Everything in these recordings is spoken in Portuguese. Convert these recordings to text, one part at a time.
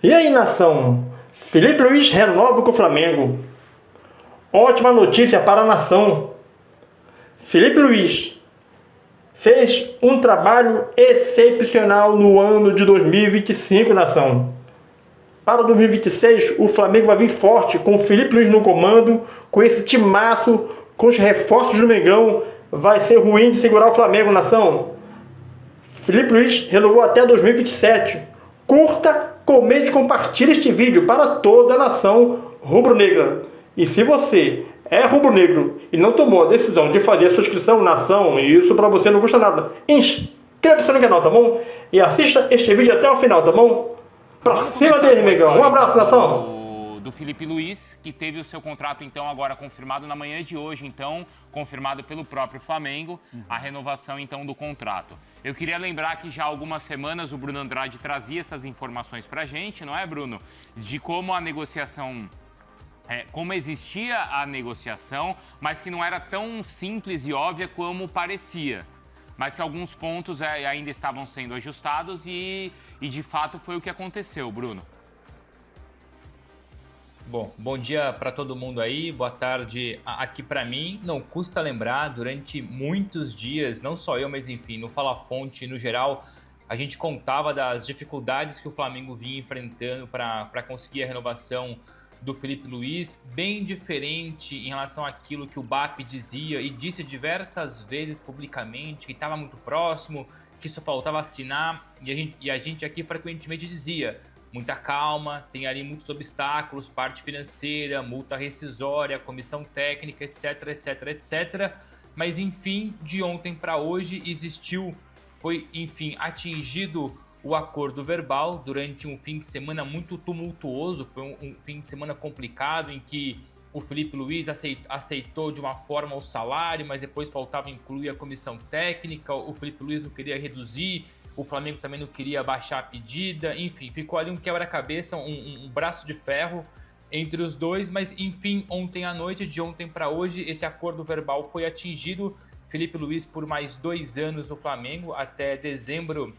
E aí, nação? Felipe Luiz renova com o Flamengo. Ótima notícia para a nação. Felipe Luiz fez um trabalho excepcional no ano de 2025, nação. Para 2026, o Flamengo vai vir forte, com o Felipe Luiz no comando, com esse timaço, com os reforços do Mengão. Vai ser ruim de segurar o Flamengo, nação. Felipe Luiz renovou até 2027. Curta, comente e compartilhe este vídeo para toda a nação rubro-negra. E se você é rubro-negro e não tomou a decisão de fazer a sua inscrição, nação, isso para você não custa nada, inscreva-se no canal, tá bom? E assista este vídeo até o final, tá bom? Pra cima dele, Mengão. Um abraço, nação. Do Felipe Luiz, que teve o seu contrato, então, agora confirmado na manhã de hoje, então, confirmado pelo próprio Flamengo, a renovação, então, do contrato. Eu queria lembrar que já há algumas semanas o Bruno Andrade trazia essas informações pra gente, não é, Bruno? De como a negociação... como existia a negociação, mas que não era tão simples e óbvia como parecia. Mas que alguns pontos ainda estavam sendo ajustados e de fato foi o que aconteceu, Bruno. Bom dia para todo mundo aí, boa tarde aqui para mim. Não custa lembrar, durante muitos dias, não só eu, mas enfim, no Fala Fonte, no geral, a gente contava das dificuldades que o Flamengo vinha enfrentando para conseguir a renovação do Felipe Luiz, bem diferente em relação àquilo que o BAP dizia e disse diversas vezes publicamente, que estava muito próximo, que só faltava assinar, e a gente aqui frequentemente dizia: muita calma, tem ali muitos obstáculos, parte financeira, multa rescisória, comissão técnica, etc, etc, etc. Mas enfim, de ontem para hoje foi enfim atingido o acordo verbal durante um fim de semana muito tumultuoso. Foi um fim de semana complicado em que o Felipe Luiz aceitou de uma forma o salário, mas depois faltava incluir a comissão técnica, o Felipe Luiz não queria reduzir, o Flamengo também não queria baixar a pedida, enfim, ficou ali um quebra-cabeça, um braço de ferro entre os dois, mas enfim, ontem à noite, de ontem para hoje, esse acordo verbal foi atingido. Felipe Luiz por mais 2 anos no Flamengo, até dezembro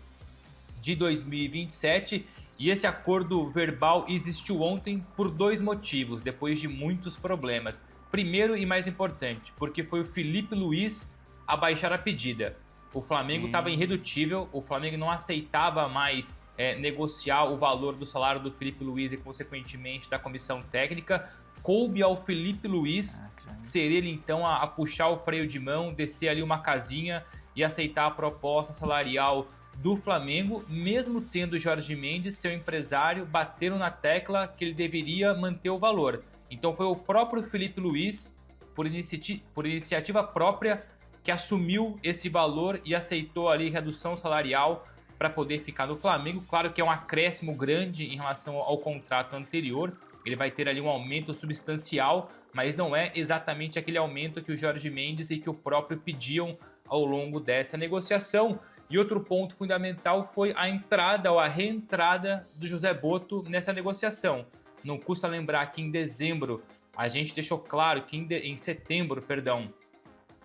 de 2027, e esse acordo verbal existiu ontem por 2 motivos, depois de muitos problemas. Primeiro e mais importante, porque foi o Felipe Luiz a baixar a pedida. O Flamengo estava irredutível, o Flamengo não aceitava mais negociar o valor do salário do Felipe Luiz e, consequentemente, da comissão técnica. Coube ao Felipe Luiz ser ele, então, a puxar o freio de mão, descer ali uma casinha e aceitar a proposta salarial do Flamengo, mesmo tendo Jorge Mendes, seu empresário, batendo na tecla que ele deveria manter o valor. Então foi o próprio Felipe Luiz, por iniciativa própria, que assumiu esse valor e aceitou ali redução salarial para poder ficar no Flamengo. Claro que é um acréscimo grande em relação ao contrato anterior, ele vai ter ali um aumento substancial, mas não é exatamente aquele aumento que o Jorge Mendes e que o próprio pediam ao longo dessa negociação. E outro ponto fundamental foi a entrada ou a reentrada do José Botto nessa negociação. Não custa lembrar que em dezembro, a gente deixou claro que em setembro, perdão,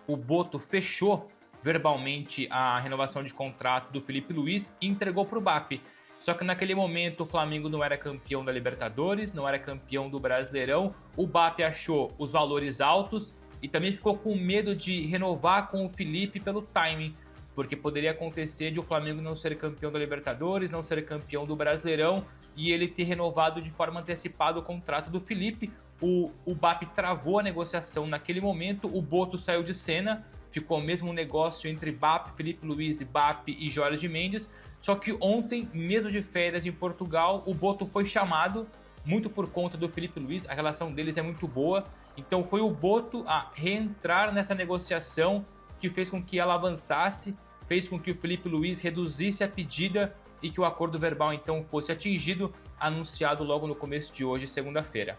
o Botto fechou verbalmente a renovação de contrato do Felipe Luiz e entregou para o BAP. Só que naquele momento o Flamengo não era campeão da Libertadores, não era campeão do Brasileirão, o BAP achou os valores altos e também ficou com medo de renovar com o Felipe pelo timing, porque poderia acontecer de o Flamengo não ser campeão da Libertadores, não ser campeão do Brasileirão e ele ter renovado de forma antecipada o contrato do Felipe. O BAP travou a negociação naquele momento, o Botto saiu de cena, ficou o mesmo negócio entre BAP, Felipe Luiz, BAP e Jorge Mendes, só que ontem, mesmo de férias em Portugal, o Botto foi chamado, muito por conta do Felipe Luiz, a relação deles é muito boa, então foi o Botto a reentrar nessa negociação que fez com que ela avançasse, fez com que o Felipe Luiz reduzisse a pedida e que o acordo verbal então fosse atingido, anunciado logo no começo de hoje, segunda-feira.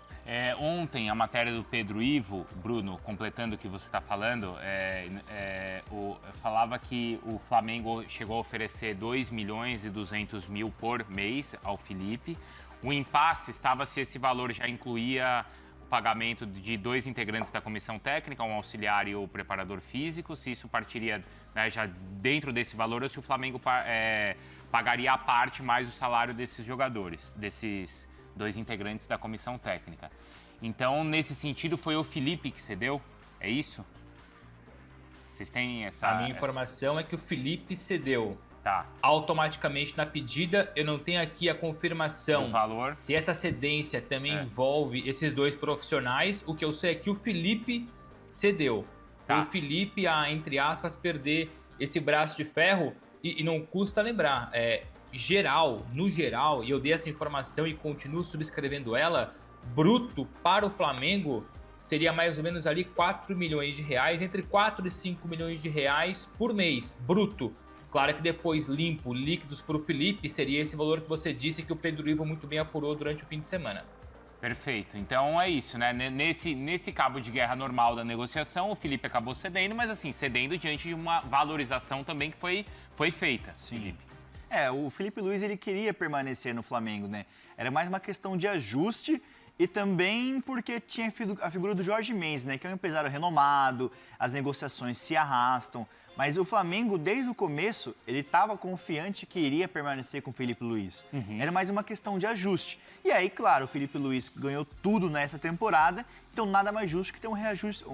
Ontem, a matéria do Pedro Ivo, Bruno, completando o que você está falando, falava que o Flamengo chegou a oferecer 2.200.000 por mês ao Felipe. O impasse estava se esse valor já incluía o pagamento de 2 integrantes da comissão técnica, um auxiliar e o preparador físico, se isso partiria, né, já dentro desse valor ou se o Flamengo pagaria à parte mais o salário desses jogadores, desses 2 integrantes da comissão técnica. Então, nesse sentido, foi o Felipe que cedeu? É isso? Vocês têm essa... A minha informação é que o Felipe cedeu. Tá. Automaticamente na pedida, eu não tenho aqui a confirmação do valor. Se essa cedência também envolve esses 2 profissionais. O que eu sei é que o Felipe cedeu. Foi o Felipe a, entre aspas, perder esse braço de ferro. E não custa lembrar, no geral, e eu dei essa informação e continuo subscrevendo ela, bruto para o Flamengo seria mais ou menos ali 4 milhões de reais, entre 4 e 5 milhões de reais por mês, bruto. Claro que depois limpo, líquidos para o Felipe, seria esse valor que você disse que o Pedro Ivo muito bem apurou durante o fim de semana. Perfeito. Então é isso, né? Nesse cabo de guerra normal da negociação, o Felipe acabou cedendo, mas assim, cedendo diante de uma valorização também que foi feita. Sim. Felipe. O Felipe Luiz, ele queria permanecer no Flamengo, né? Era mais uma questão de ajuste e também porque tinha a figura do Jorge Mendes, né? Que é um empresário renomado, as negociações se arrastam. Mas o Flamengo, desde o começo, ele estava confiante que iria permanecer com o Felipe Luiz. Era mais uma questão de ajuste. E aí, claro, o Felipe Luiz ganhou tudo nessa temporada, então nada mais justo que ter um reajuste,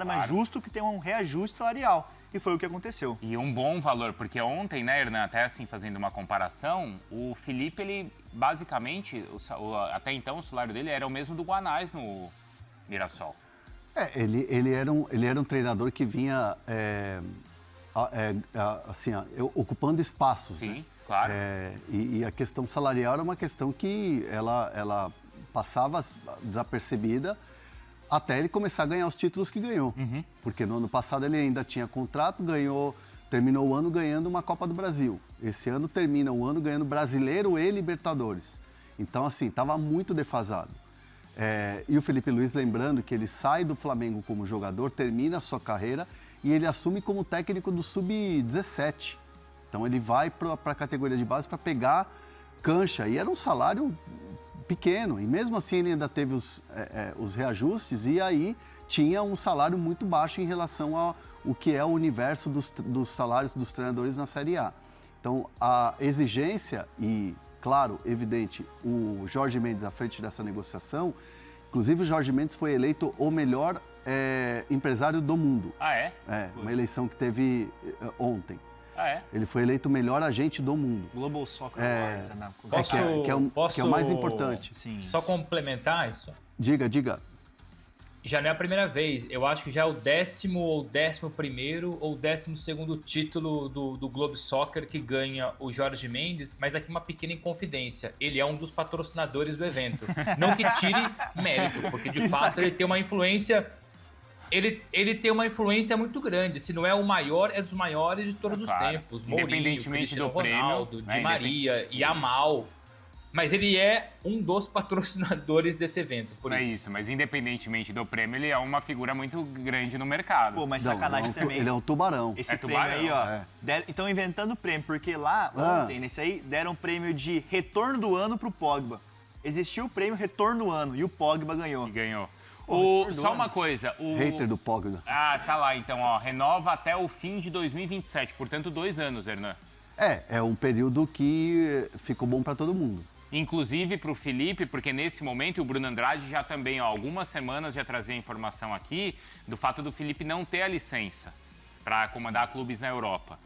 mais justo que ter um reajuste salarial. E foi o que aconteceu. E um bom valor, porque ontem, né, Hernan, até assim, fazendo uma comparação, o Felipe, ele basicamente, até então o salário dele era o mesmo do Guanais no Mirassol. Ele era um treinador que vinha... ocupando espaços. Sim, né? claro. E a questão salarial era uma questão que ela passava desapercebida até ele começar a ganhar os títulos que ganhou. Porque no ano passado ele ainda tinha contrato, terminou o ano ganhando uma Copa do Brasil. Esse ano termina o ano ganhando Brasileiro e Libertadores. Então, assim, estava muito defasado. E o Felipe Luiz, lembrando que ele sai do Flamengo como jogador, termina a sua carreira e ele assume como técnico do Sub-17. Então ele vai para a categoria de base para pegar cancha. E era um salário pequeno. E mesmo assim ele ainda teve os reajustes e aí tinha um salário muito baixo em relação ao que é o universo dos salários dos treinadores na Série A. Então a exigência e, claro, evidente, o Jorge Mendes à frente dessa negociação. Inclusive o Jorge Mendes foi eleito o melhor empresário do mundo. Ah, é? Uma eleição que teve ontem. Ah, é? Ele foi eleito o melhor agente do mundo. Global Soccer Awards, né? Que é o mais importante. Sim. Só complementar isso? Diga. Já não é a primeira vez. Eu acho que já é o 10º ou 11º ou 12º título do Globo Soccer que ganha o Jorge Mendes, mas aqui uma pequena inconfidência. Ele é um dos patrocinadores do evento. Não que tire mérito, porque de fato ele tem uma influência... Ele tem uma influência muito grande. Se não é o maior, é dos maiores de todos os tempos. Mourinho, Independentemente Cristiano do prêmio, Ronaldo, né? Di Maria, Yamal. Mas ele é um dos patrocinadores desse evento, por É isso. isso, mas independentemente do prêmio, ele é uma figura muito grande no mercado. Pô, mas sacanagem também. Ele é um tubarão. Esse prêmio tubarão, aí, ó. Então inventando prêmio, porque lá, ontem, nesse aí, deram um prêmio de retorno do ano pro Pogba. Existiu o prêmio retorno do ano e o Pogba ganhou. E ganhou. Só uma coisa. Hater do Pogba. Ah, tá lá então, ó. Renova até o fim de 2027, portanto 2 anos, Hernan. É um período que ficou bom para todo mundo. Inclusive para o Felipe, porque nesse momento o Bruno Andrade já também, ó, algumas semanas já trazia informação aqui do fato do Felipe não ter a licença para comandar clubes na Europa.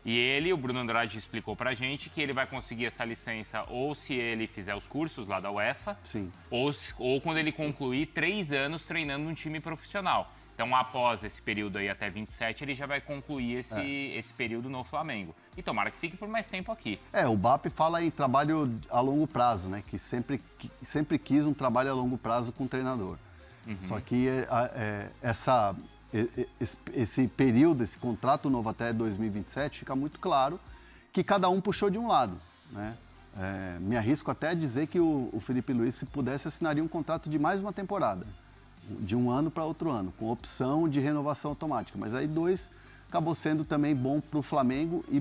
E o Bruno Andrade explicou pra gente que ele vai conseguir essa licença ou se ele fizer os cursos lá da UEFA, Sim. ou quando ele concluir 3 anos treinando um time profissional. Então, após esse período aí até 27, ele já vai concluir esse período no Flamengo. E tomara que fique por mais tempo aqui. O BAP fala em trabalho a longo prazo, né? Que sempre quis um trabalho a longo prazo com o treinador. Só que esse período, esse contrato novo até 2027, fica muito claro que cada um puxou de um lado, né? Me arrisco até a dizer que o Felipe Luiz, se pudesse, assinaria um contrato de mais uma temporada, de um ano para outro ano, com opção de renovação automática. Mas aí dois acabou sendo também bom para o Flamengo e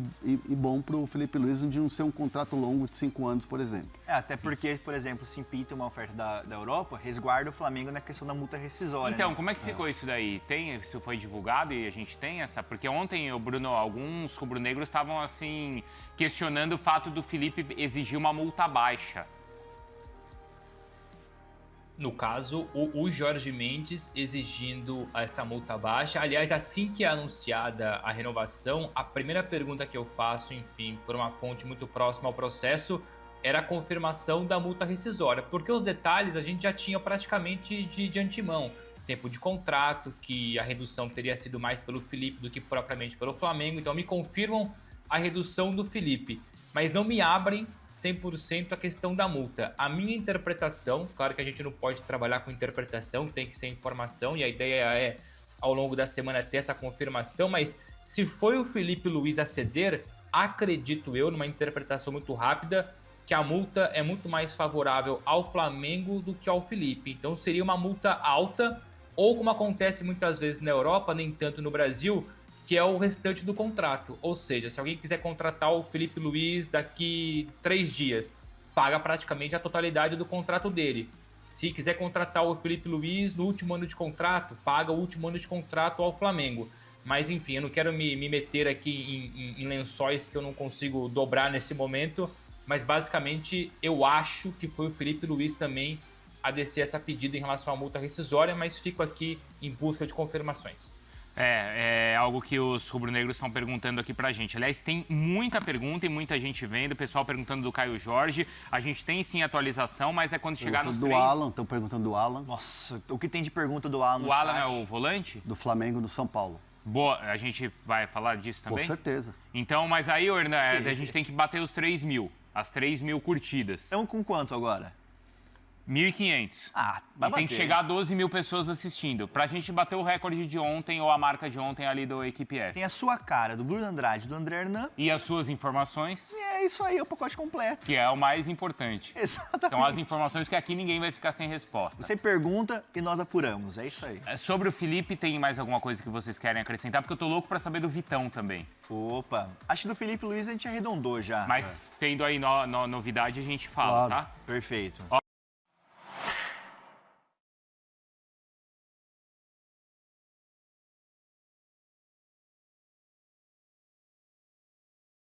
bom para o Felipe Luiz de não ser um contrato longo de 5 anos, por exemplo. Até porque, por exemplo, se pinta uma oferta da Europa, resguarda o Flamengo na questão da multa rescisória. Então, né? como é que ficou isso daí? Isso foi divulgado e a gente tem essa? Porque ontem, Bruno, alguns rubro-negros estavam assim questionando o fato do Felipe exigir uma multa baixa. No caso, o Jorge Mendes exigindo essa multa baixa. Aliás, assim que é anunciada a renovação, a primeira pergunta que eu faço, enfim, por uma fonte muito próxima ao processo, era a confirmação da multa rescisória, porque os detalhes a gente já tinha praticamente de antemão. Tempo de contrato, que a redução teria sido mais pelo Felipe do que propriamente pelo Flamengo, então me confirmam a redução do Felipe, mas não me abrem 100% a questão da multa. A minha interpretação, claro que a gente não pode trabalhar com interpretação, tem que ser informação, e a ideia é, ao longo da semana, ter essa confirmação, mas se foi o Felipe Luiz a ceder, acredito eu, numa interpretação muito rápida, que a multa é muito mais favorável ao Flamengo do que ao Felipe. Então seria uma multa alta, ou como acontece muitas vezes na Europa, nem tanto no Brasil, que é o restante do contrato. Ou seja, se alguém quiser contratar o Felipe Luiz daqui 3 dias, paga praticamente a totalidade do contrato dele. Se quiser contratar o Felipe Luiz no último ano de contrato, paga o último ano de contrato ao Flamengo. Mas enfim, eu não quero me meter aqui em lençóis que eu não consigo dobrar nesse momento, mas basicamente eu acho que foi o Felipe Luiz também a descer essa pedida em relação à multa rescisória, mas fico aqui em busca de confirmações. É algo que os rubro-negros estão perguntando aqui pra gente. Aliás, tem muita pergunta e muita gente vendo. O pessoal perguntando do Caio Jorge. A gente tem sim atualização, mas é quando chegar nos 3... Estão perguntando do Alan. Nossa, o que tem de pergunta do Alan no O Alan chat? é o volante? Do Flamengo no São Paulo. Boa, a gente vai falar disso também? Com certeza. Então, mas aí, Hernan, a gente tem que bater os 3 mil. As 3 mil curtidas. Estão com quanto agora? 1.500. Ah, vai bater. Tem que chegar a 12 mil pessoas assistindo. Pra gente bater o recorde de ontem, ou a marca de ontem ali do Equipe F. Tem a sua cara, do Bruno Andrade, do André Hernan. E as suas informações. E é isso aí, o pacote completo. Que é o mais importante. Exatamente. São as informações que aqui ninguém vai ficar sem resposta. Você pergunta e nós apuramos, é isso aí. Sobre o Felipe, tem mais alguma coisa que vocês querem acrescentar? Porque eu tô louco pra saber do Vitão também. Opa, acho que do Felipe Luiz a gente arredondou já. Mas tendo aí novidade, a gente fala, Claro. tá? Perfeito.